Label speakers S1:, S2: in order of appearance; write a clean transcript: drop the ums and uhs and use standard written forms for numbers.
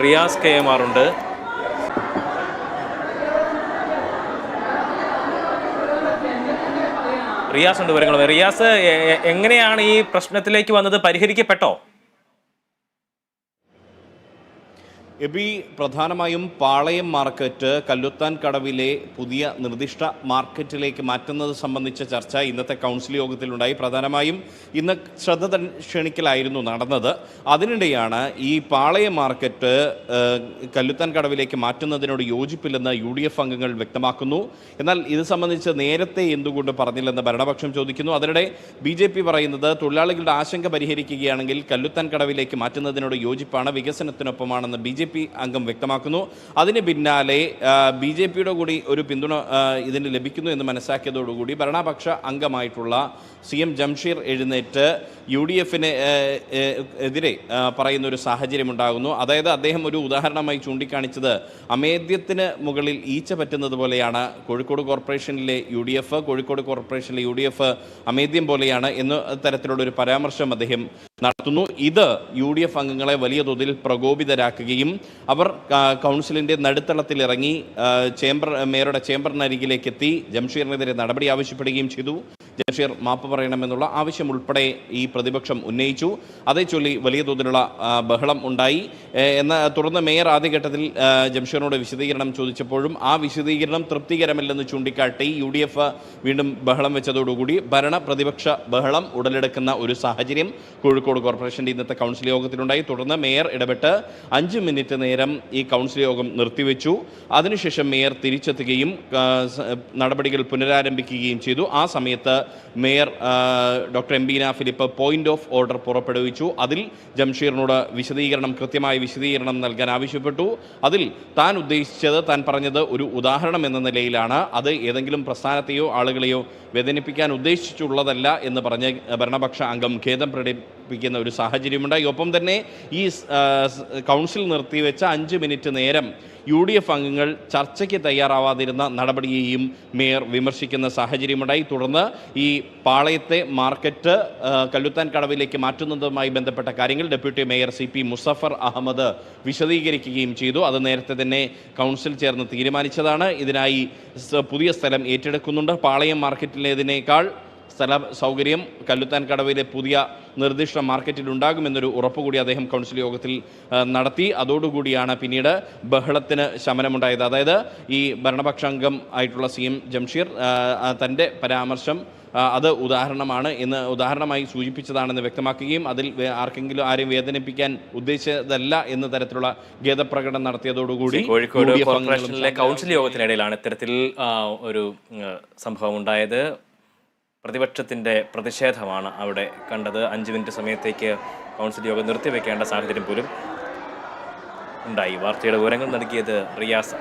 S1: Riyas KMR ഉണ്ട്. റിയാസ് ഉണ്ട് വിവരങ്ങൾ. റിയാസ്, എങ്ങനെയാണ് ഈ പ്രശ്നത്തിലേക്ക് വന്നത്? പരിഹരിക്കപ്പെട്ടോ?
S2: എബി, പ്രധാനമായും പാളയം മാർക്കറ്റ് കല്ലുത്താൻ കടവിലെ പുതിയ നിർദ്ദിഷ്ട മാർക്കറ്റിലേക്ക് മാറ്റുന്നത് സംബന്ധിച്ച ചർച്ച ഇന്നത്തെ കൗൺസിൽ യോഗത്തിലുണ്ടായി. പ്രധാനമായും ഇന്ന് ശ്രദ്ധ ക്ഷണിക്കലായിരുന്നു നടന്നത്. അതിനിടെയാണ് ഈ പാളയം മാർക്കറ്റ് കല്ലുത്താൻ കടവിലേക്ക് മാറ്റുന്നതിനോട് യോജിപ്പില്ലെന്ന് UDF അംഗങ്ങൾ വ്യക്തമാക്കുന്നു. എന്നാൽ ഇത് സംബന്ധിച്ച് നേരത്തെ എന്തുകൊണ്ട് പറഞ്ഞില്ലെന്ന് ഭരണപക്ഷം ചോദിക്കുന്നു. അതിനിടെ BJP പറയുന്നത് തൊഴിലാളികളുടെ ആശങ്ക പരിഹരിക്കുകയാണെങ്കിൽ കല്ലുത്താൻ കടവിലേക്ക് മാറ്റുന്നതിനോട് യോജിപ്പാണ്, വികസനത്തിനൊപ്പമാണെന്ന് BJP അംഗം വ്യക്തമാക്കുന്നു. അതിന് പിന്നാലെ BJPയുടെ കൂടി ഒരു പിന്തുണ ഇതിന് ലഭിക്കുന്നു എന്ന് മനസ്സിലാക്കിയതോടുകൂടി ഭരണപക്ഷ അംഗമായിട്ടുള്ള CM ജംഷീർ എഴുന്നേറ്റ് UDFന് എതിരെ പറയുന്ന ഒരു സാഹചര്യം ഉണ്ടാകുന്നു. അതായത് അദ്ദേഹം ഒരു ഉദാഹരണമായി ചൂണ്ടിക്കാണിച്ചത് അമേദ്യത്തിന് മുകളിൽ ഈച്ച പറ്റുന്നത് പോലെയാണ് കോഴിക്കോട് കോർപ്പറേഷനിലെ UDF, കോഴിക്കോട് കോർപ്പറേഷനിലെ UDF അമേദ്യം പോലെയാണ് എന്ന തരത്തിലുള്ള ഒരു പരാമർശം അദ്ദേഹം നടത്തുന്നു. ഇത് UDF അംഗങ്ങളെ വലിയ തോതിൽ പ്രകോപിതരാക്കുകയും അവർ കൗൺസിലിൻ്റെ നടുത്തളത്തിലിറങ്ങി മേയറുടെ ചേംബറിനരികിലേക്ക് എത്തി ജംഷീറിനെതിരെ നടപടി ആവശ്യപ്പെടുകയും ചെയ്തു. ജംഷീർ മാപ്പ് പറയണമെന്നുള്ള ആവശ്യം ഉൾപ്പെടെ ഈ പ്രതിപക്ഷം ഉന്നയിച്ചു. അതേ ചൊല്ലി വലിയ തോതിലുള്ള ബഹളം ഉണ്ടായി. തുടർന്ന് മേയർ ആദ്യഘട്ടത്തിൽ ജംഷീറിനോട് വിശദീകരണം ചോദിച്ചപ്പോഴും ആ വിശദീകരണം തൃപ്തികരമല്ലെന്ന് ചൂണ്ടിക്കാട്ടി UDF വീണ്ടും ബഹളം വെച്ചതോടുകൂടി ഭരണ പ്രതിപക്ഷ ബഹളം ഉടലെടുക്കുന്ന ഒരു സാഹചര്യം കോഴിക്കോട് കോർപ്പറേഷൻ്റെ ഇന്നത്തെ കൗൺസിൽ യോഗത്തിലുണ്ടായി. തുടർന്ന് മേയർ ഇടപെട്ട് 5 മിനിറ്റ് നേരം ഈ കൗൺസിൽ യോഗം നിർത്തിവെച്ചു. അതിനുശേഷം മേയർ തിരിച്ചെത്തുകയും നടപടികൾ പുനരാരംഭിക്കുകയും ചെയ്തു. ആ സമയത്ത് mayor doctor M Beena Philip point of order പുറപ്പെടുവിച്ചു. അതിൽ ജംഷീറിനോട് കൃത്യമായ വിശദീകരണം നൽകാൻ ആവശ്യപ്പെട്ടു. അതിൽ താൻ ഉദ്ദേശിച്ചത്, താൻ പറഞ്ഞത് ഒരു ഉദാഹരണം എന്ന നിലയിലാണ്. അത് ഏതെങ്കിലും പ്രസ്ഥാനത്തെയോ ആളുകളെയോ വേദനിപ്പിക്കാൻ ഉദ്ദേശിച്ചുള്ളതല്ല എന്ന് പറഞ്ഞ് ഭരണപക്ഷ അംഗം ഖേദം പ്രകടിപ്പിക്കുന്ന ഒരു സാഹചര്യമുണ്ടായി. ഒപ്പം തന്നെ ഈ കൗൺസിൽ നിർത്തിവെച്ച 5 മിനിറ്റ് നേരം UDF അംഗങ്ങൾ ചർച്ചയ്ക്ക് തയ്യാറാവാതിരുന്ന നടപടിയെയും മേയർ വിമർശിക്കുന്ന സാഹചര്യമുണ്ടായി. തുടർന്ന് ഈ പാളയത്തെ മാർക്കറ്റ് കല്ലുത്താൻ കടവിലേക്ക് മാറ്റുന്നതുമായി ബന്ധപ്പെട്ട കാര്യങ്ങൾ deputy mayor CP Muzaffar Ahmed വിശദീകരിക്കുകയും ചെയ്തു. അത് നേരത്തെ തന്നെ കൗൺസിൽ ചേർന്ന് തീരുമാനിച്ചതാണ്. ഇതിനായി പുതിയ സ്ഥലം ഏറ്റെടുക്കുന്നുണ്ട്. പാളയം മാർക്കറ്റിലേതിനേക്കാൾ സ്ഥല സൗകര്യം കല്ലുത്താൻ കടവിലെ പുതിയ നിർദ്ദിഷ്ട മാർക്കറ്റിൽ ഉണ്ടാകുമെന്നൊരു ഉറപ്പുകൂടി അദ്ദേഹം കൗൺസിൽ യോഗത്തിൽ നടത്തി. അതോടുകൂടിയാണ് പിന്നീട് ബഹളത്തിന് ശമനമുണ്ടായത്. അതായത് ഈ ഭരണപക്ഷാംഗം ആയിട്ടുള്ള CM ജംഷീർ തൻ്റെ പരാമർശം അത് ഉദാഹരണമായി സൂചിപ്പിച്ചതാണെന്ന് വ്യക്തമാക്കുകയും അതിൽ ആരെയും വേദനിപ്പിക്കാൻ ഉദ്ദേശിച്ചതല്ല എന്ന തരത്തിലുള്ള ഖേദപ്രകടനം നടത്തിയതോടുകൂടി
S1: കോഴിക്കോട് കോർപ്പറേഷനിലെ കൗൺസിൽ യോഗത്തിനിടയിലാണ് ഇത്തരത്തിൽ ഒരു സംഭവം ഉണ്ടായത്. പ്രതിപക്ഷത്തിൻ്റെ പ്രതിഷേധമാണ് അവിടെ കണ്ടത്. 5 മിനിറ്റ് സമയത്തേക്ക് കൗൺസിൽ യോഗം നിർത്തിവെക്കേണ്ട സാഹചര്യം പോലും ഉണ്ടായി. വാർത്തയുടെ വിവരങ്ങൾ നൽകിയത് റിയാസ്.